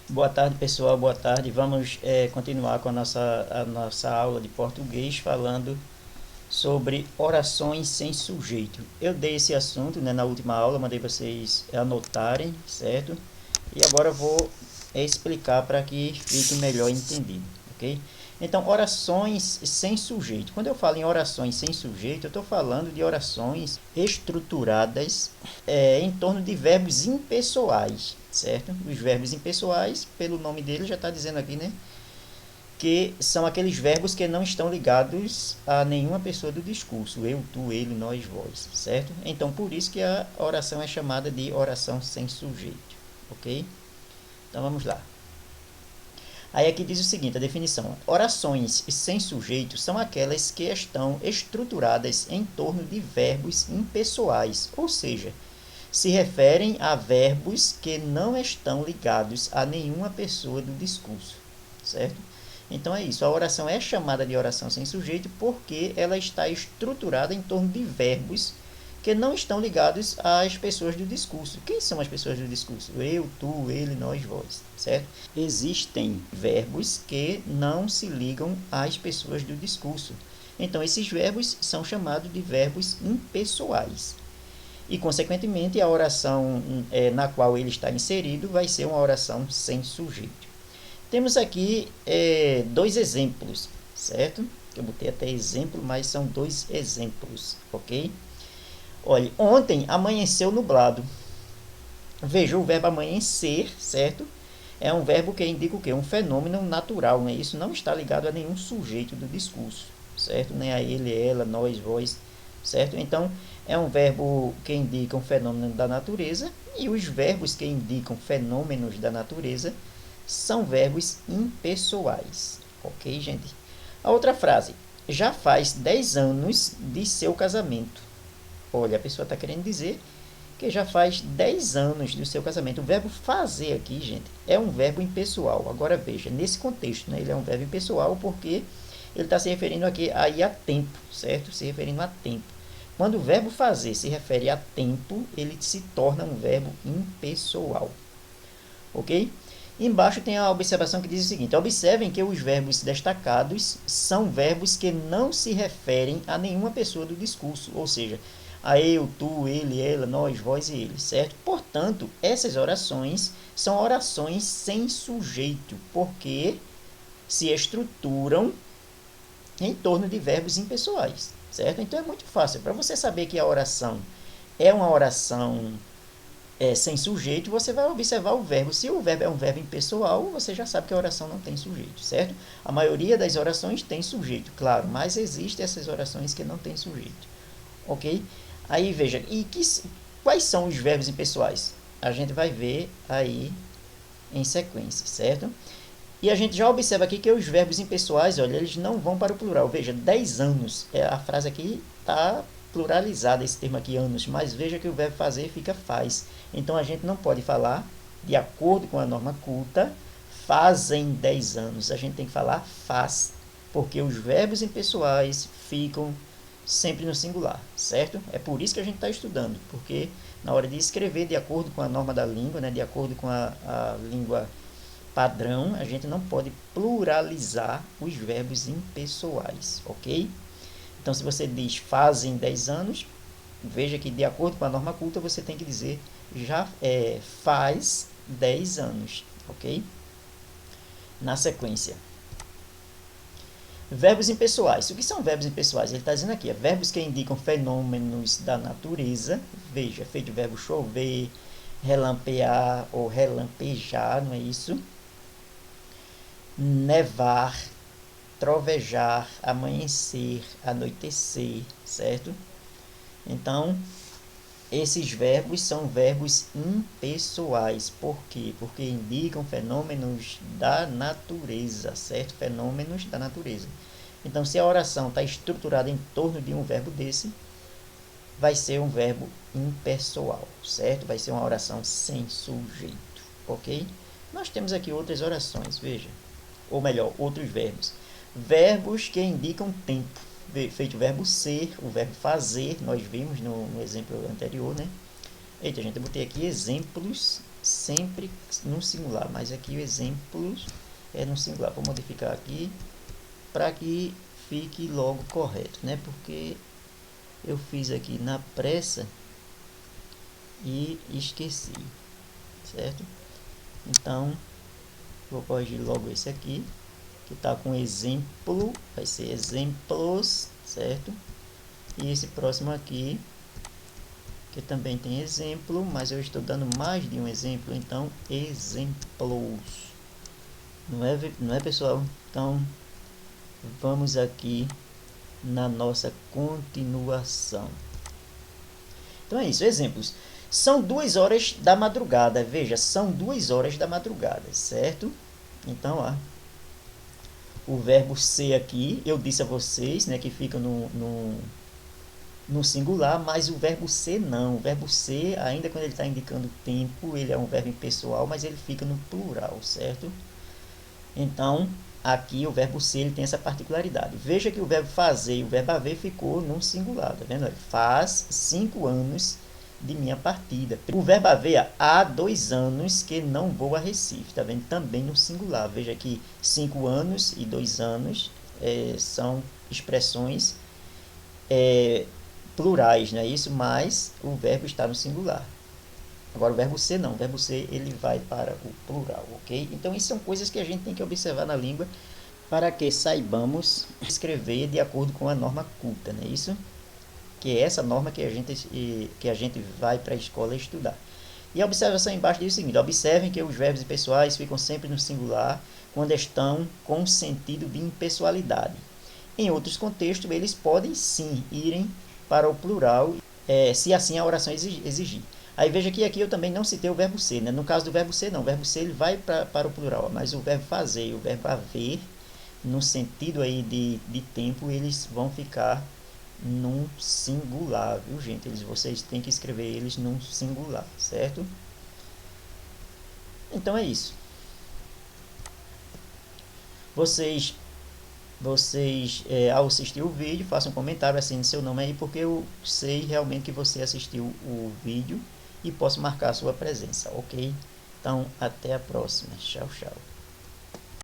Boa tarde, pessoal, boa tarde. Vamos continuar com a nossa aula de português falando sobre orações sem sujeito. Eu dei esse assunto, né, na última aula, mandei vocês anotarem, certo? E agora eu vou explicar para que fique melhor entendido, ok? Então, orações sem sujeito. Quando eu falo em orações sem sujeito, eu estou falando de orações estruturadas em torno de verbos impessoais, certo? Os verbos impessoais, pelo nome dele, já está dizendo aqui, né? Que são aqueles verbos que não estão ligados a nenhuma pessoa do discurso. Eu, tu, ele, nós, vós, certo? Então, por isso que a oração é chamada de oração sem sujeito, ok? Então, vamos lá. Aí aqui diz o seguinte, a definição. Orações sem sujeito são aquelas que estão estruturadas em torno de verbos impessoais, ou seja, se referem a verbos que não estão ligados a nenhuma pessoa do discurso, certo? Então é isso, a oração é chamada de oração sem sujeito porque ela está estruturada em torno de verbos que não estão ligados às pessoas do discurso. Quem são as pessoas do discurso? Eu, tu, ele, nós, vós, certo? Existem verbos que não se ligam às pessoas do discurso. Então, esses verbos são chamados de verbos impessoais. E, consequentemente, a oração na qual ele está inserido vai ser uma oração sem sujeito. Temos aqui dois exemplos, certo? Eu botei até exemplo, mas são dois exemplos, ok? Olha, ontem amanheceu nublado. Veja, o verbo amanhecer, certo? É um verbo que indica o quê? Um fenômeno natural, né? Isso não está ligado a nenhum sujeito do discurso, certo? Nem a ele, ela, nós, vós, certo? Então, é um verbo que indica um fenômeno da natureza e os verbos que indicam fenômenos da natureza são verbos impessoais, ok, gente? A outra frase, já faz 10 anos de seu casamento. Olha, a pessoa está querendo dizer que já faz 10 anos do seu casamento. O verbo fazer aqui, gente, é um verbo impessoal. Agora veja, nesse contexto, né, ele é um verbo impessoal porque ele está se referindo aqui aí a tempo, certo? Se referindo a tempo. Quando o verbo fazer se refere a tempo, ele se torna um verbo impessoal, ok? Embaixo tem a observação que diz o seguinte, observem que os verbos destacados são verbos que não se referem a nenhuma pessoa do discurso, ou seja, a eu, tu, ele, ela, nós, vós e ele, certo? Portanto, essas orações são orações sem sujeito, porque se estruturam em torno de verbos impessoais, certo? Então é muito fácil. Para você saber que a oração é uma oração sem sujeito, você vai observar o verbo. Se o verbo é um verbo impessoal, você já sabe que a oração não tem sujeito, certo? A maioria das orações tem sujeito, claro, mas existem essas orações que não têm sujeito, ok? Aí veja, quais são os verbos impessoais? A gente vai ver aí em sequência, certo? E a gente já observa aqui que os verbos impessoais, olha, eles não vão para o plural. Veja, 10 anos, a frase aqui está pluralizada, esse termo aqui, anos, mas veja que o verbo fazer fica faz. Então, a gente não pode falar, de acordo com a norma culta, fazem 10 anos. A gente tem que falar faz, porque os verbos impessoais ficam sempre no singular, certo? É por isso que a gente está estudando, porque na hora de escrever de acordo com a norma da língua, né, de acordo com a língua padrão, a gente não pode pluralizar os verbos impessoais, ok? Então, se você diz fazem 10 anos, veja que de acordo com a norma culta, você tem que dizer já faz 10 anos, ok? Na sequência. Verbos impessoais. O que são verbos impessoais? Ele está dizendo aqui, verbos que indicam fenômenos da natureza. Veja, feito o verbo chover, relampear ou relampejar, não é isso? Nevar, trovejar, amanhecer, anoitecer, certo? Então, esses verbos são verbos impessoais. Por quê? Porque indicam fenômenos da natureza, certo? Fenômenos da natureza. Então, se a oração está estruturada em torno de um verbo desse, vai ser um verbo impessoal, certo? Vai ser uma oração sem sujeito, ok? Nós temos aqui outras orações, veja. Ou melhor, outros verbos. Verbos que indicam tempo. feito o verbo ser, o verbo fazer, nós vimos no exemplo anterior, né? Eita, gente, eu botei aqui exemplos sempre no singular, mas aqui o exemplos é no singular. Vou modificar aqui para que fique logo correto, né? Porque eu fiz aqui na pressa e esqueci, certo? Então, vou corrigir logo esse aqui, que está com exemplo, vai ser exemplos, certo? E esse próximo aqui, que também tem exemplo, mas eu estou dando mais de um exemplo, então exemplos. Não é, pessoal? Então, vamos aqui na nossa continuação. Então é isso, exemplos. São 2 horas da madrugada, veja, são 2 horas da madrugada, certo? Então, ó, o verbo ser aqui, eu disse a vocês, né, que fica no singular, mas o verbo ser não. O verbo ser, ainda quando ele está indicando tempo, ele é um verbo impessoal, mas ele fica no plural, certo? Então, aqui o verbo ser ele tem essa particularidade. Veja que o verbo fazer e o verbo haver ficou no singular, tá vendo? Faz 5 anos de minha partida. O verbo haver, há 2 anos que não vou a Recife, tá vendo? Também no singular. Veja que 5 anos e 2 anos são expressões plurais, não é isso? Mas o verbo está no singular. Agora o verbo ser não, o verbo ser ele vai para o plural, ok? Então isso são coisas que a gente tem que observar na língua para que saibamos escrever de acordo com a norma culta, não é isso? Que é essa norma que a gente vai para a escola estudar. E a observação embaixo diz o seguinte: observem que os verbos impessoais ficam sempre no singular quando estão com sentido de impessoalidade. Em outros contextos, eles podem sim irem para o plural, se assim a oração exigir. Aí veja que aqui eu também não citei o verbo ser, né? No caso do verbo ser não, o verbo ser ele vai para o plural, mas o verbo fazer e o verbo haver, no sentido aí de tempo, eles vão ficar num singular, viu gente? Vocês têm que escrever eles num singular, certo? Então é isso. Vocês ao assistir o vídeo, façam um comentário, assine seu nome aí, porque eu sei realmente que você assistiu o vídeo e posso marcar a sua presença, ok? Então, até a próxima. Tchau, tchau.